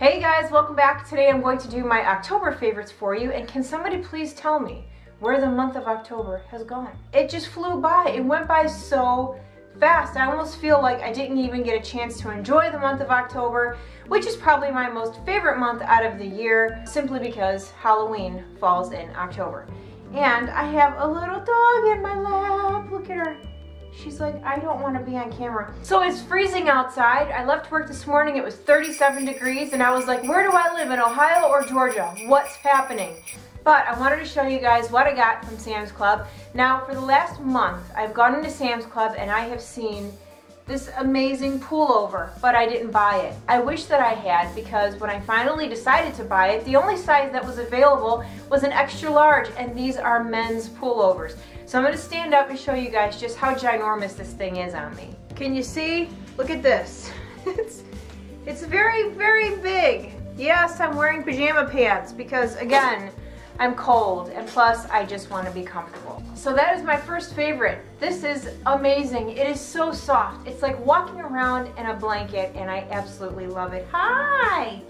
Hey guys, welcome back. Today I'm going to do my October favorites for you, and can somebody please tell me where the month of October has gone? It just flew by. It went by so fast. I almost feel like I didn't even get a chance to enjoy the month of October, which is probably my most favorite month out of the year, simply because Halloween falls in October. And I have a little dog in my lap. Look at her. She's like, I don't want to be on camera. So it's freezing outside. I left work this morning, it was 37 degrees, and I was like, where do I live, in Ohio or Georgia? What's happening? But I wanted to show you guys what I got from Sam's Club. Now, for the last month, I've gone into Sam's Club and I have seen this amazing pullover, but I didn't buy it. I wish that I had, because when I finally decided to buy it, the only size that was available was an extra large, and these are men's pullovers. So I'm gonna stand up and show you guys just how ginormous this thing is on me. Can you see? Look at this. It's very, very big. Yes, I'm wearing pajama pants because, again, I'm cold, and plus I just want to be comfortable. So that is my first favorite. This is amazing. It is so soft. It's like walking around in a blanket, and I absolutely love it. Hi!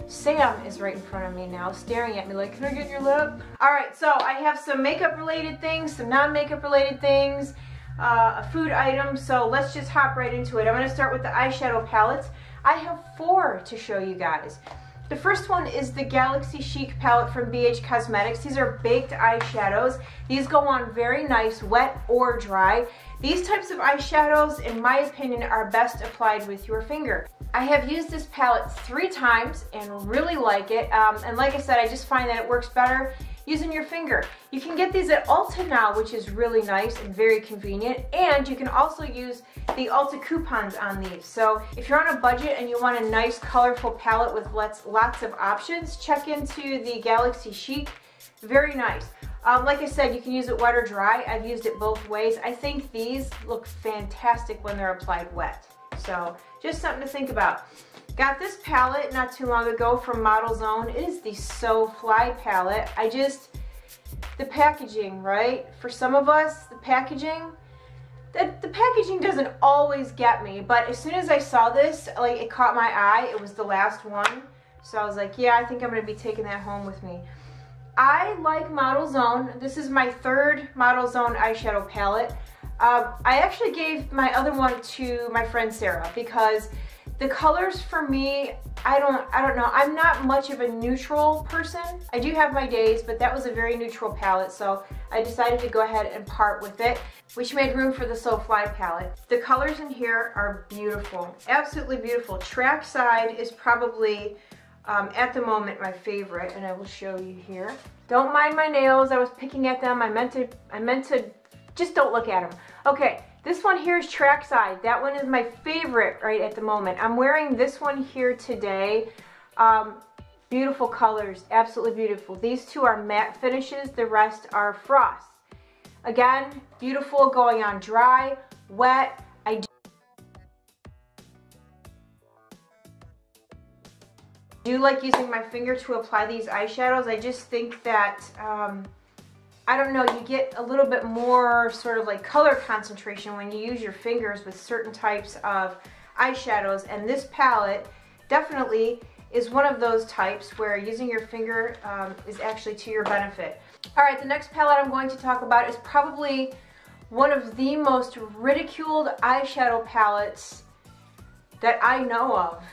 Sam is right in front of me now, staring at me like, can I get in your lap? Alright, so I have some makeup related things, some non-makeup related things, a food item, so let's just hop right into it. I'm going to start with the eyeshadow palettes. I have 4 to show you guys. The first one is the Galaxy Chic palette from BH Cosmetics. These are baked eyeshadows. These go on very nice, wet or dry. These types of eyeshadows, in my opinion, are best applied with your finger. I have used this palette 3 times and really like it. And like I said, I just find that it works better using your finger. You can get these at Ulta now, which is really nice and very convenient. And you can also use the Ulta coupons on these. So if you're on a budget and you want a nice colorful palette with lots of options, check into the Galaxy Chic. Very nice. Like I said, you can use it wet or dry. I've used it both ways. I think these look fantastic when they're applied wet. So just something to think about. Got this palette not too long ago from Model Zone. It is the So Fly palette. The packaging, right? For some of us, the packaging doesn't always get me, but as soon as I saw this, like, it caught my eye. It was the last one. So I was like, yeah, I think I'm gonna be taking that home with me. I like Model Zone. This is my 3rd Model Zone eyeshadow palette. I actually gave my other one to my friend Sarah because the colors for me, I don't know. I'm not much of a neutral person. I do have my days, but that was a very neutral palette, so I decided to go ahead and part with it, which made room for the So Fly palette. The colors in here are beautiful, absolutely beautiful. Track Side is probably, at the moment, my favorite, and I will show you here. Don't mind my nails. I was picking at them. I meant to, just don't look at them. Okay. This one here is Track Side. That one is my favorite right at the moment. I'm wearing this one here today. Beautiful colors, absolutely beautiful. These 2 are matte finishes, the rest are frost. Again, beautiful, going on dry, wet. I do like using my finger to apply these eyeshadows. I just think that I don't know, you get a little bit more sort of like color concentration when you use your fingers with certain types of eyeshadows, and this palette definitely is one of those types where using your finger is actually to your benefit. Alright, the next palette I'm going to talk about is probably one of the most ridiculed eyeshadow palettes that I know of.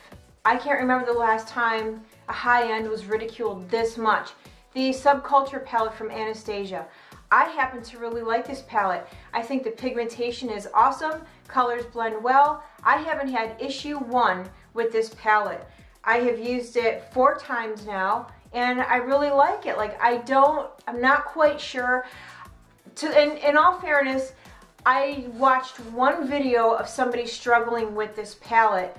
I can't remember the last time a high-end was ridiculed this much. The Subculture palette from Anastasia. I happen to really like this palette. I think the pigmentation is awesome. Colors blend well. I haven't had issue 1 with this palette. I have used it 4 times now, and I really like it. Like, I'm not quite sure. In all fairness, I watched one video of somebody struggling with this palette,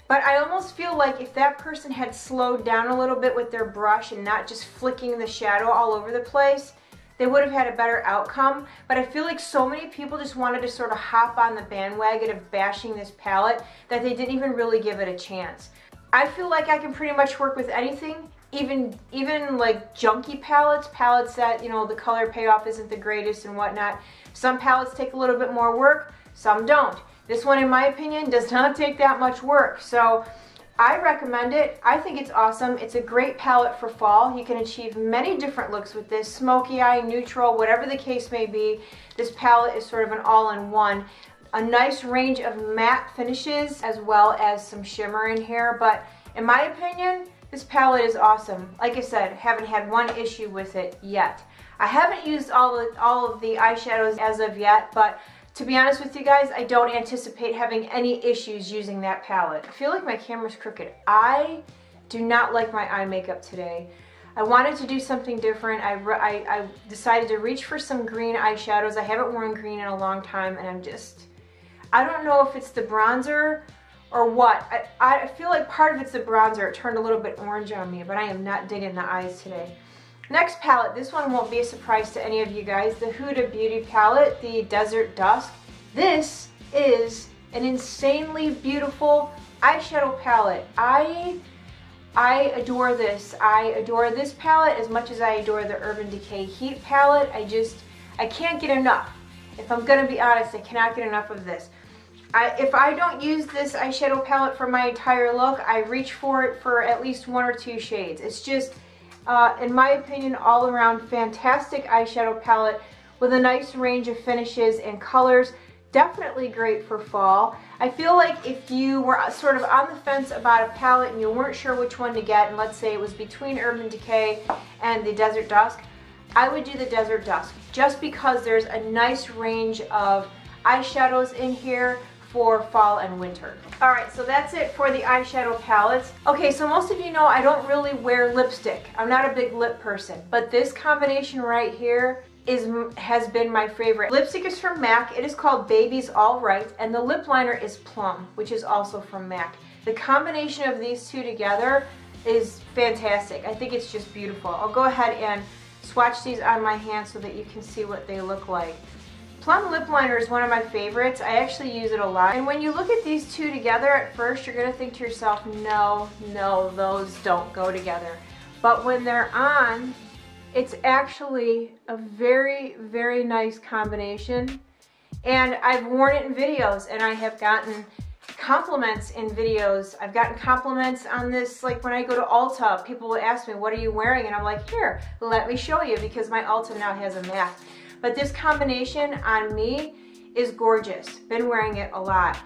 but I almost feel like if that person had slowed down a little bit with their brush and not just flicking the shadow all over the place, they would have had a better outcome. But I feel like so many people just wanted to sort of hop on the bandwagon of bashing this palette that they didn't even really give it a chance. I feel like I can pretty much work with anything, even like junky palettes that, you know, the color payoff isn't the greatest and whatnot. Some palettes take a little bit more work, some don't. This one, in my opinion, does not take that much work. So I recommend it. I think it's awesome. It's a great palette for fall. You can achieve many different looks with this. Smoky eye, neutral, whatever the case may be. This palette is sort of an all-in-one. A nice range of matte finishes as well as some shimmer in here. But in my opinion, this palette is awesome. Like I said, haven't had one issue with it yet. I haven't used all of the eyeshadows as of yet, but to be honest with you guys, I don't anticipate having any issues using that palette. I feel like my camera's crooked. I do not like my eye makeup today. I wanted to do something different. I decided to reach for some green eyeshadows. I haven't worn green in a long time, and I don't know if it's the bronzer or what. I feel like part of it's the bronzer. It turned a little bit orange on me, but I am not digging the eyes today. Next palette, this one won't be a surprise to any of you guys, the Huda Beauty palette, the Desert Dusk. This is an insanely beautiful eyeshadow palette. I adore this. I adore this palette as much as I adore the Urban Decay Heat palette. I can't get enough. If I'm gonna be honest, I cannot get enough of this. If I don't use this eyeshadow palette for my entire look, I reach for it for at least 1 or 2 shades. It's just, in my opinion, all around fantastic eyeshadow palette with a nice range of finishes and colors. Definitely great for fall. I feel like if you were sort of on the fence about a palette and you weren't sure which one to get, and let's say it was between Urban Decay and the Desert Dusk, I would do the Desert Dusk just because there's a nice range of eyeshadows in here for fall and winter. Alright, so that's it for the eyeshadow palettes. Okay, so most of you know I don't really wear lipstick. I'm not a big lip person, but this combination right here has been my favorite. Lipstick is from MAC. It is called Baby's All Right, and the lip liner is Plum, which is also from MAC. The combination of these two together is fantastic. I think it's just beautiful. I'll go ahead and swatch these on my hand so that you can see what they look like. Plum lip liner is one of my favorites. I actually use it a lot. And when you look at these two together at first, you're gonna think to yourself, no, those don't go together. But when they're on, it's actually a very, very nice combination. And I've worn it in videos, and I have gotten compliments in videos. I've gotten compliments on this, like when I go to Ulta, people will ask me, what are you wearing? And I'm like, here, let me show you, because my Ulta now has a MAC. But this combination on me is gorgeous. Been wearing it a lot.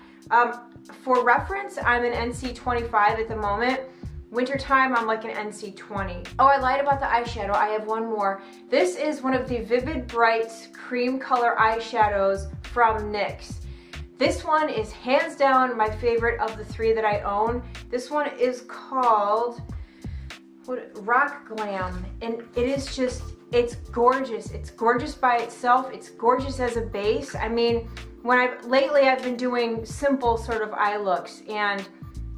For reference, I'm an NC 25 at the moment. Wintertime, I'm like an NC 20. Oh, I lied about the eyeshadow. I have one more. This is one of the Vivid Brights cream color eyeshadows from NYX. This one is hands down my favorite of the 3 that I own. This one is called Rock Glam, and it is just, it's gorgeous. It's gorgeous by itself. It's gorgeous as a base. I mean, lately I've been doing simple sort of eye looks, and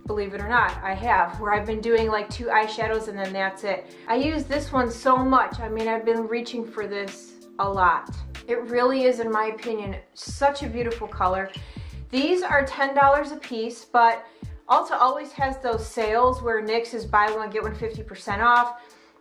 believe it or not, I have, where I've been doing like 2 eyeshadows and then that's it. I use this one so much. I mean, I've been reaching for this a lot. It really is, in my opinion, such a beautiful color. These are $10 a piece, but Ulta always has those sales where NYX is buy one, get one 50% off.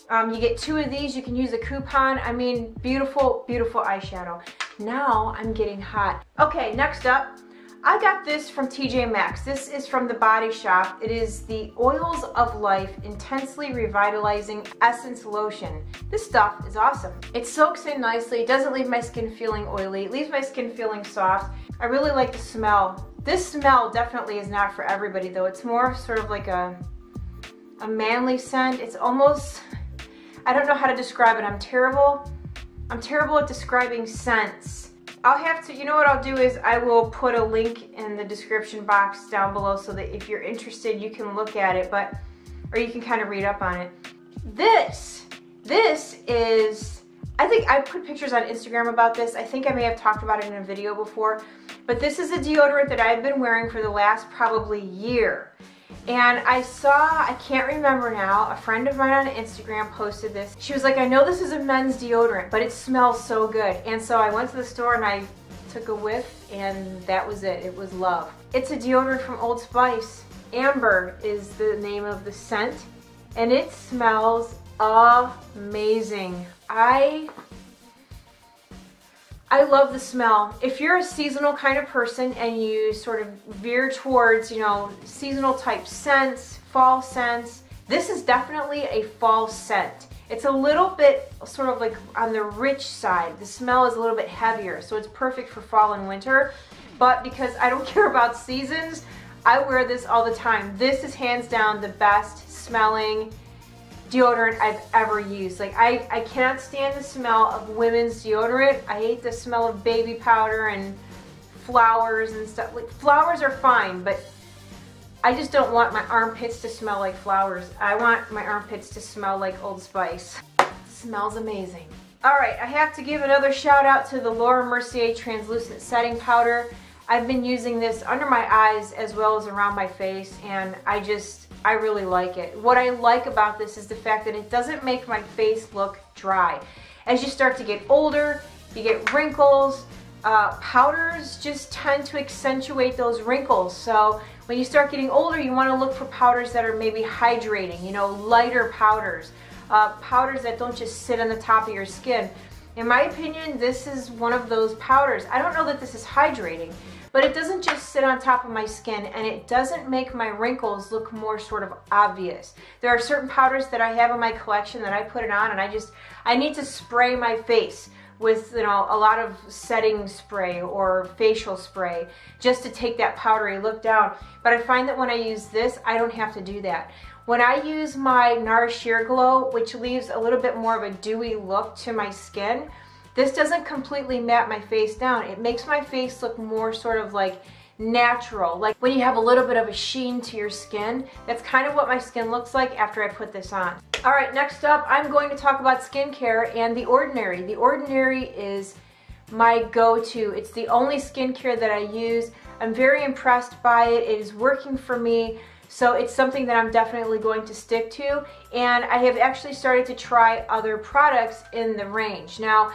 You get 2 of these, you can use a coupon. I mean, beautiful, beautiful eyeshadow. Now I'm getting hot. Okay, next up, I got this from TJ Maxx. This is from The Body Shop. It is the Oils of Life Intensely Revitalizing Essence Lotion. This stuff is awesome. It soaks in nicely. It doesn't leave my skin feeling oily. It leaves my skin feeling soft. I really like the smell. This smell definitely is not for everybody though. It's more sort of like a manly scent. It's almost, I don't know how to describe it. I'm terrible at describing scents. I'll have to, you know what I'll do is I will put a link in the description box down below so that if you're interested you can look at it, or you can kind of read up on it. This is, I think I put pictures on Instagram about this. I think I may have talked about it in a video before, but this is a deodorant that I've been wearing for the last probably year. And I saw, I can't remember now, a friend of mine on Instagram posted this. She was like, I know this is a men's deodorant, but it smells so good. And so I went to the store and I took a whiff and that was it. It was love. It's a deodorant from Old Spice. Amber is the name of the scent, and it smells amazing. I love the smell. If you're a seasonal kind of person and you sort of veer towards, you know, seasonal type scents, fall scents. This is definitely a fall scent. It's a little bit sort of like on the rich side. The smell is a little bit heavier, so it's perfect for fall and winter. But because I don't care about seasons, I wear this all the time. This is hands down the best smelling deodorant I've ever used. Like I cannot stand the smell of women's deodorant. I hate the smell of baby powder and flowers and stuff. Like, flowers are fine, but I just don't want my armpits to smell like flowers. I want my armpits to smell like Old Spice. It smells amazing. All right, I have to give another shout out to the Laura Mercier Translucent Setting Powder. I've been using this under my eyes as well as around my face, and I really like it. What I like about this is the fact that it doesn't make my face look dry. As you start to get older, you get wrinkles. Powders just tend to accentuate those wrinkles. So when you start getting older, you want to look for powders that are maybe hydrating, you know, lighter powders. Powders that don't just sit on the top of your skin. In my opinion, this is one of those powders. I don't know that this is hydrating, but it doesn't just sit on top of my skin, and it doesn't make my wrinkles look more sort of obvious. There are certain powders that I have in my collection that I put it on, and I need to spray my face with, you know, a lot of setting spray or facial spray just to take that powdery look down. But I find that when I use this, I don't have to do that. When I use my NARS Sheer Glow, which leaves a little bit more of a dewy look to my skin, this doesn't completely matte my face down. It makes my face look more sort of like natural, like when you have a little bit of a sheen to your skin. That's kind of what my skin looks like after I put this on. All right, next up, I'm going to talk about skincare and The Ordinary. The Ordinary is my go-to. It's the only skincare that I use. I'm very impressed by it. It is working for me. So it's something that I'm definitely going to stick to. And I have actually started to try other products in the range. Now,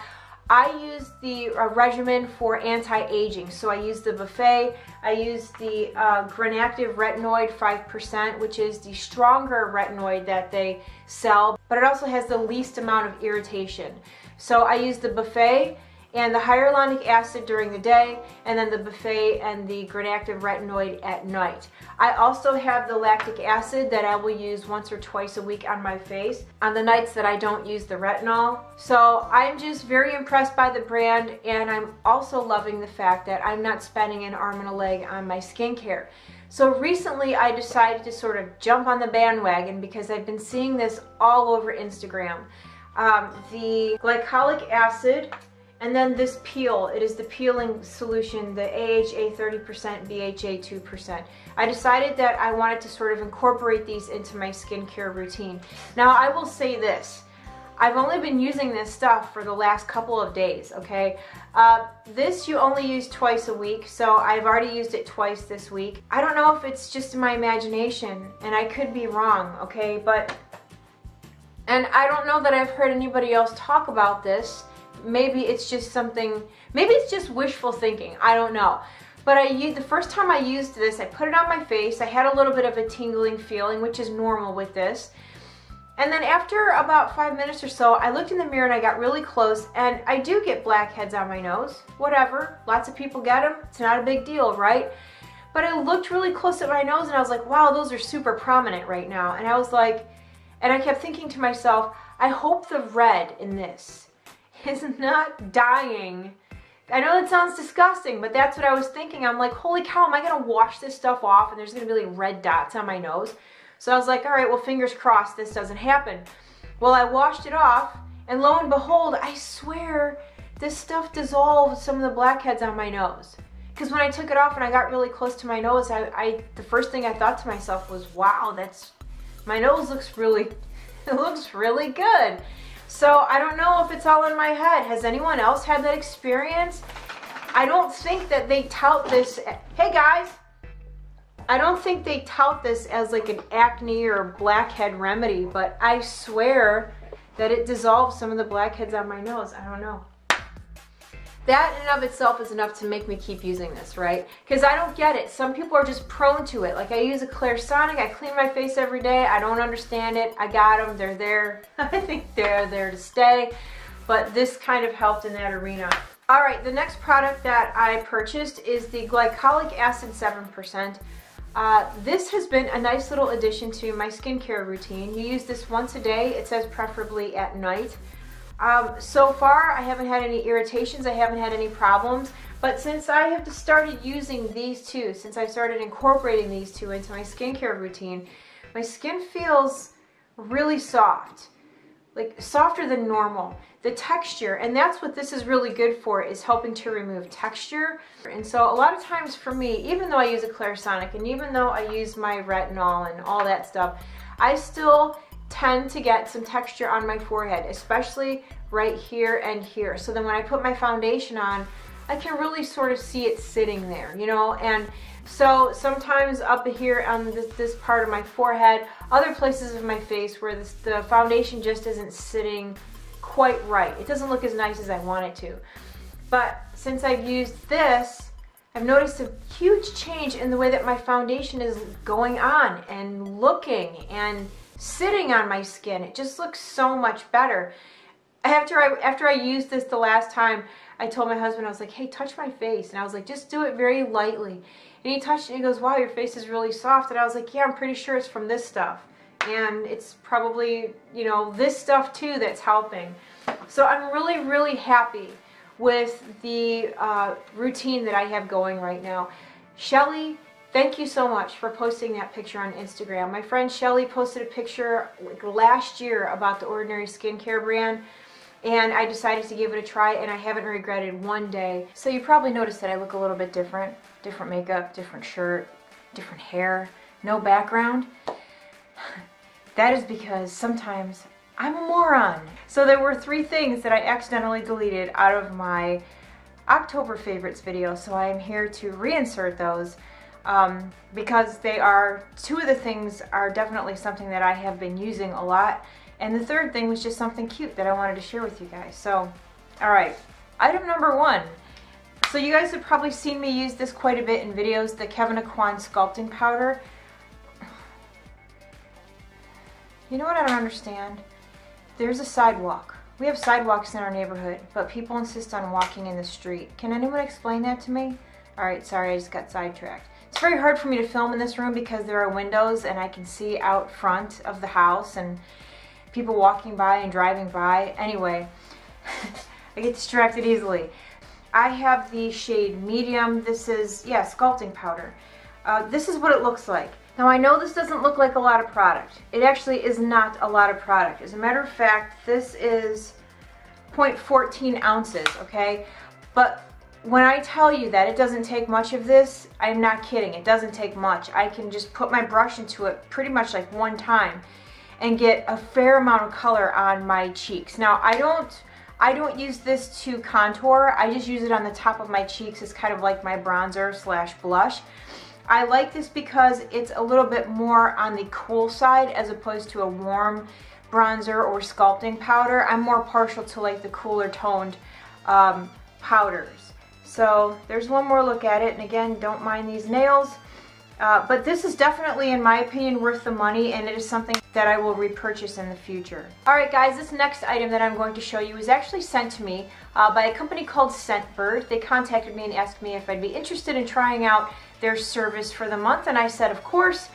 I use the regimen for anti-aging. So I use the Buffet, I use the Granactive Retinoid 5%, which is the stronger retinoid that they sell, but it also has the least amount of irritation. So I use the Buffet and the hyaluronic acid during the day, and then the Buffet and the Granactive Retinoid at night. I also have the lactic acid that I will use once or twice a week on my face on the nights that I don't use the retinol. So I'm just very impressed by the brand, and I'm also loving the fact that I'm not spending an arm and a leg on my skincare. So recently I decided to sort of jump on the bandwagon because I've been seeing this all over Instagram. The glycolic acid, and then this peel. It is the peeling solution, the AHA 30%, BHA 2%. I decided that I wanted to sort of incorporate these into my skincare routine. Now, I will say this. I've only been using this stuff for the last couple of days, okay? This you only use twice a week, so I've already used it twice this week. I don't know if it's just my imagination, and I could be wrong, okay? And I don't know that I've heard anybody else talk about this. Maybe it's just something, maybe it's just wishful thinking, I don't know. But the first time I used this, I put it on my face, I had a little bit of a tingling feeling, which is normal with this. And then after about 5 minutes or so, I looked in the mirror and I got really close, and I do get blackheads on my nose. Whatever, lots of people get them, it's not a big deal, right? But I looked really close at my nose and I was like, wow, those are super prominent right now. And I was like, and I kept thinking to myself, I hope the red in this is not dying. I know that sounds disgusting, but that's what I was thinking. I'm like, holy cow, am I gonna wash this stuff off and there's gonna be like red dots on my nose? So I was like, all right, well, fingers crossed this doesn't happen. Well, I washed it off, and lo and behold, I swear this stuff dissolved some of the blackheads on my nose. Because when I took it off and I got really close to my nose, the first thing I thought to myself was, wow, my nose looks really, it looks really good. So I don't know if it's all in my head. Has anyone else had that experience? I don't think that they tout this, hey guys, I don't think they tout this as like an acne or blackhead remedy, but I swear that it dissolves some of the blackheads on my nose. I don't know. That in and of itself is enough to make me keep using this, right? Because I don't get it. Some people are just prone to it. Like I use a Clairsonic, I clean my face every day. I don't understand it. I got them, they're there. I think they're there to stay. But this kind of helped in that arena. All right, the next product that I purchased is the Glycolic Acid 7%. This has been a nice little addition to my skincare routine. You use this once a day. It says preferably at night. So far, I haven't had any irritations. I haven't had any problems. But since I have started using these two, since I started incorporating these two into my skincare routine, my skin feels really soft, like softer than normal. The texture, and that's what this is really good for, is helping to remove texture. And so a lot of times for me, even though I use a Clarisonic and even though I use my retinol and all that stuff, I still tend to get some texture on my forehead, especially right here and here. So then when I put my foundation on, I can really sort of see it sitting there, you know. And so sometimes up here on this part of my forehead, other places of my face where the foundation just isn't sitting quite right. It doesn't look as nice as I want it to. But since I've used this, I've noticed a huge change in the way that my foundation is going on and looking and sitting on my skin. It just looks so much better. After I used this the last time, I told my husband, I was like, hey, touch my face. And I was like, just do it very lightly. And he touched it and he goes, wow, your face is really soft. And I was like, yeah, I'm pretty sure it's from this stuff. And it's probably, you know, this stuff too that's helping. So I'm really, really happy with the routine that I have going right now. Shelly, thank you so much for posting that picture on Instagram. My friend Shelly posted a picture like last year about the Ordinary skincare brand, and I decided to give it a try, and I haven't regretted one day. So you probably noticed that I look a little bit different. Different makeup, different shirt, different hair, no background. That is because sometimes I'm a moron. So there were 3 things that I accidentally deleted out of my October favorites video, so I am here to reinsert those because they are, 2 of the things are definitely something that I have been using a lot, and the 3rd thing was just something cute that I wanted to share with you guys. So, alright, item number 1. So you guys have probably seen me use this quite a bit in videos, the Kevyn Aucoin sculpting powder. You know what I don't understand? There's a sidewalk. We have sidewalks in our neighborhood, but people insist on walking in the street. Can anyone explain that to me? Alright, sorry, I just got sidetracked. It's very hard for me to film in this room because there are windows and I can see out front of the house and people walking by and driving by. Anyway, I get distracted easily. I have the shade medium. This is, yeah, sculpting powder. This is what it looks like. Now I know this doesn't look like a lot of product. It actually is not a lot of product. As a matter of fact, this is 0.14 ounces, okay? But when I tell you that it doesn't take much of this, I'm not kidding. It doesn't take much. I can just put my brush into it pretty much like one time and get a fair amount of color on my cheeks. Now I don't use this to contour. I just use it on the top of my cheeks as kind of like my bronzer slash blush. I like this because it's a little bit more on the cool side as opposed to a warm bronzer or sculpting powder. I'm more partial to like the cooler toned powders. So there's one more look at it, and again, don't mind these nails. But this is definitely, in my opinion, worth the money, and it is something that I will repurchase in the future. Alright guys, this next item that I'm going to show you was actually sent to me by a company called Scentbird. They contacted me and asked me if I'd be interested in trying out their service for the month, and I said of course,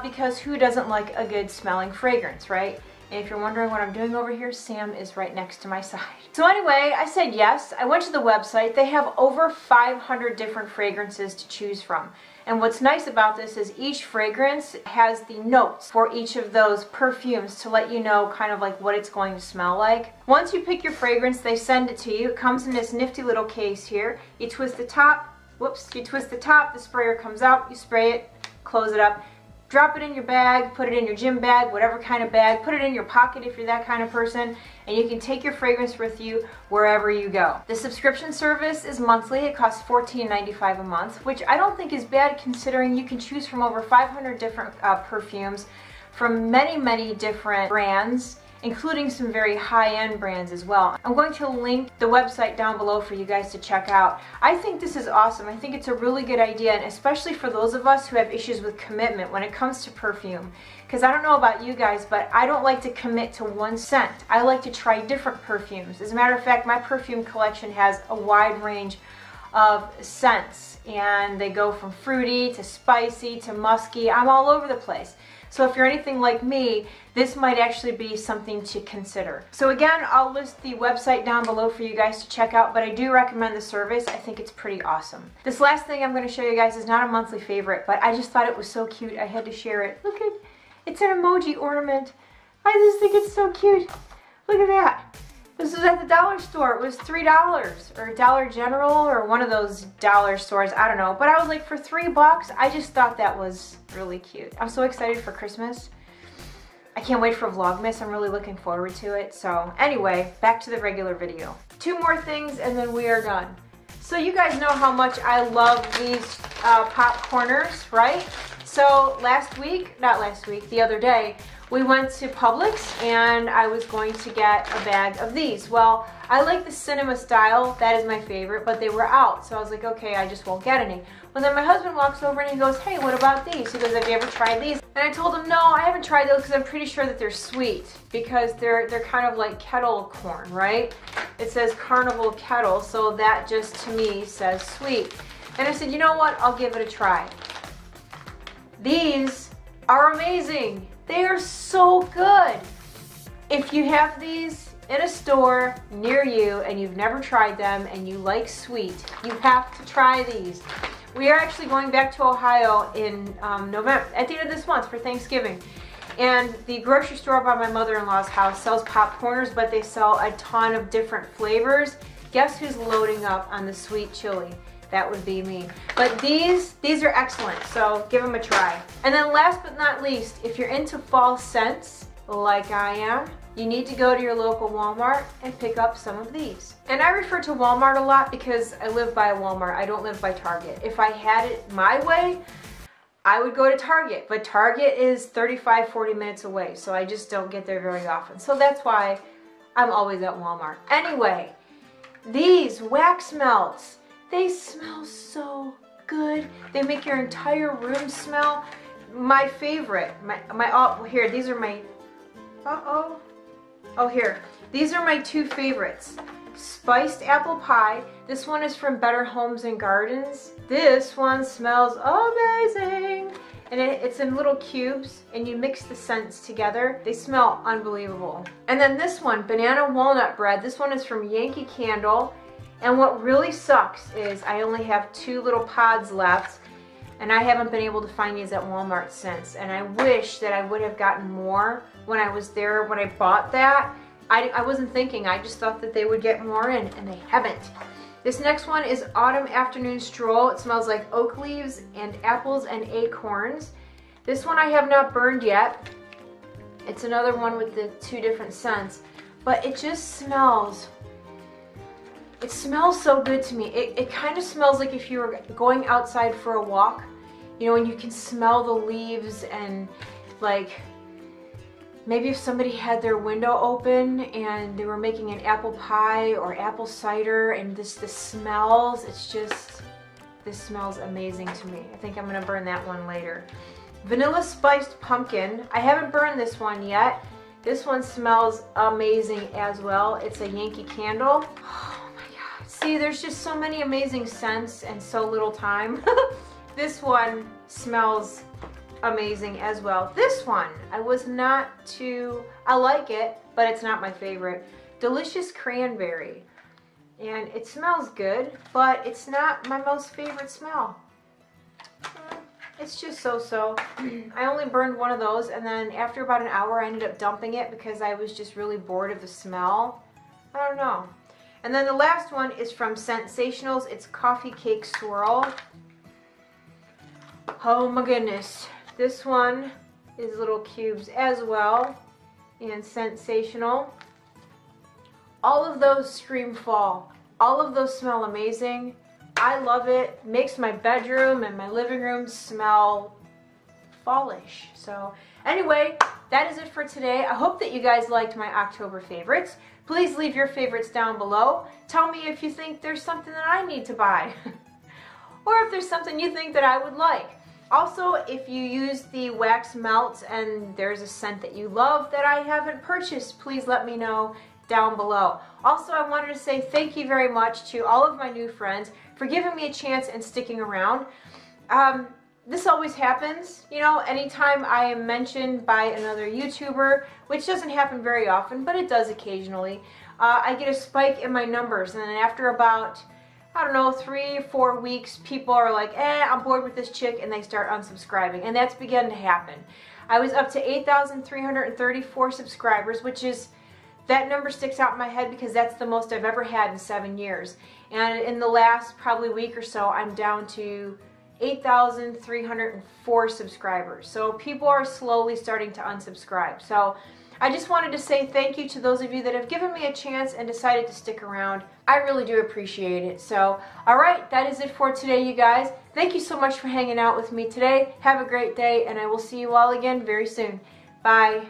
because who doesn't like a good smelling fragrance, right? And if you're wondering what I'm doing over here, Sam is right next to my side. So anyway, I said yes. I went to the website. They have over 500 different fragrances to choose from. And what's nice about this is each fragrance has the notes for each of those perfumes to let you know kind of like what it's going to smell like. Once you pick your fragrance, they send it to you. It comes in this nifty little case here. You twist the top, whoops, you twist the top, the sprayer comes out, you spray it, close it up. Drop it in your bag, put it in your gym bag, whatever kind of bag, put it in your pocket if you're that kind of person, and you can take your fragrance with you wherever you go. The subscription service is monthly. It costs $14.95 a month, which I don't think is bad considering you can choose from over 500 different perfumes from many, many different brands, including some very high-end brands as well. I'm going to link the website down below for you guys to check out. I think this is awesome. I think it's a really good idea, and especially for those of us who have issues with commitment when it comes to perfume. Because I don't know about you guys, but I don't like to commit to one scent. I like to try different perfumes. As a matter of fact, my perfume collection has a wide range of scents, and they go from fruity to spicy to musky. I'm all over the place. So if you're anything like me, this might actually be something to consider. So again, I'll list the website down below for you guys to check out, but I do recommend the service. I think it's pretty awesome. This last thing I'm going to show you guys is not a monthly favorite, but I just thought it was so cute. I had to share it. Look at, it's an emoji ornament. I just think it's so cute. Look at that. This was at the dollar store. It was $3, or Dollar General, or one of those dollar stores. I don't know. But I was like, for $3, I just thought that was really cute. I'm so excited for Christmas. I can't wait for Vlogmas. I'm really looking forward to it. So anyway, back to the regular video. 2 more things and then we are done. So you guys know how much I love these popcorners, right? So the other day, we went to Publix and I was going to get a bag of these. Well, I like the cinema style, that is my favorite, but they were out. So I was like, okay, I just won't get any. Well, then my husband walks over and he goes, hey, what about these? He goes, have you ever tried these? And I told him, no, I haven't tried those because I'm pretty sure that they're sweet, because they're kind of like kettle corn, right? It says Carnival Kettle, so that just to me says sweet. And I said, you know what? I'll give it a try. These are amazing. They are so good. If you have these in a store near you and you've never tried them and you like sweet, you have to try these. We are actually going back to Ohio in November, at the end of this month for Thanksgiving. And the grocery store by my mother-in-law's house sells popcorners, but they sell a ton of different flavors. Guess who's loading up on the sweet chili? That would be me. But these are excellent, so give them a try. And then last but not least, if you're into fall scents, like I am, you need to go to your local Walmart and pick up some of these. And I refer to Walmart a lot because I live by a Walmart. I don't live by Target. If I had it my way, I would go to Target, but Target is 35, 40 minutes away, so I just don't get there very often. So that's why I'm always at Walmart. Anyway, these wax melts, they smell so good. They make your entire room smell. My favorite, here, these are my, here. These are my 2 favorites. Spiced apple pie. This one is from Better Homes and Gardens. This one smells amazing. And it's in little cubes and you mix the scents together. They smell unbelievable. And then this one, banana walnut bread. This one is from Yankee Candle. And what really sucks is I only have 2 little pods left and I haven't been able to find these at Walmart since. And I wish that I would have gotten more when I was there when I bought that. I wasn't thinking, I just thought that they would get more in, and they haven't. This next one is Autumn Afternoon Stroll. It smells like oak leaves and apples and acorns. This one I have not burned yet. It's another one with the 2 different scents, but it just smells, it smells so good to me. It kind of smells like if you were going outside for a walk, you know, and you can smell the leaves, and like maybe if somebody had their window open and they were making an apple pie or apple cider, and the smells, it's just, this smells amazing to me. I think I'm gonna burn that one later. Vanilla Spiced Pumpkin. I haven't burned this one yet. This one smells amazing as well. It's a Yankee Candle. Oh my God. See, there's just so many amazing scents and so little time. This one smells amazing as well. This one, I like it, but it's not my favorite. Delicious Cranberry. And it smells good, but it's not my most favorite smell. It's just so-so. I only burned one of those, and then after about an hour I ended up dumping it because I was just really bored of the smell. I don't know. And then the last one is from Sensationals. It's Coffee Cake Swirl. Oh my goodness. This one is little cubes as well, and Sensational. All of those scream fall. All of those smell amazing. I love it. Makes my bedroom and my living room smell fallish. So anyway, that is it for today. I hope that you guys liked my October favorites. Please leave your favorites down below. Tell me if you think there's something that I need to buy or if there's something you think that I would like. Also, if you use the wax melts and there's a scent that you love that I haven't purchased, please let me know down below. Also, I wanted to say thank you very much to all of my new friends for giving me a chance and sticking around. This always happens, you know, anytime I am mentioned by another YouTuber, which doesn't happen very often, but it does occasionally, I get a spike in my numbers, and then after about, I don't know, 3 or 4 weeks, people are like, I'm bored with this chick, and they start unsubscribing, and that's begun to happen. I was up to 8,334 subscribers, which is, that number sticks out in my head because that's the most I've ever had in 7 years. And in the last probably week or so, I'm down to 8,304 subscribers. So people are slowly starting to unsubscribe. So I just wanted to say thank you to those of you that have given me a chance and decided to stick around. I really do appreciate it. So, alright, that is it for today, you guys. Thank you so much for hanging out with me today. Have a great day, and I will see you all again very soon. Bye.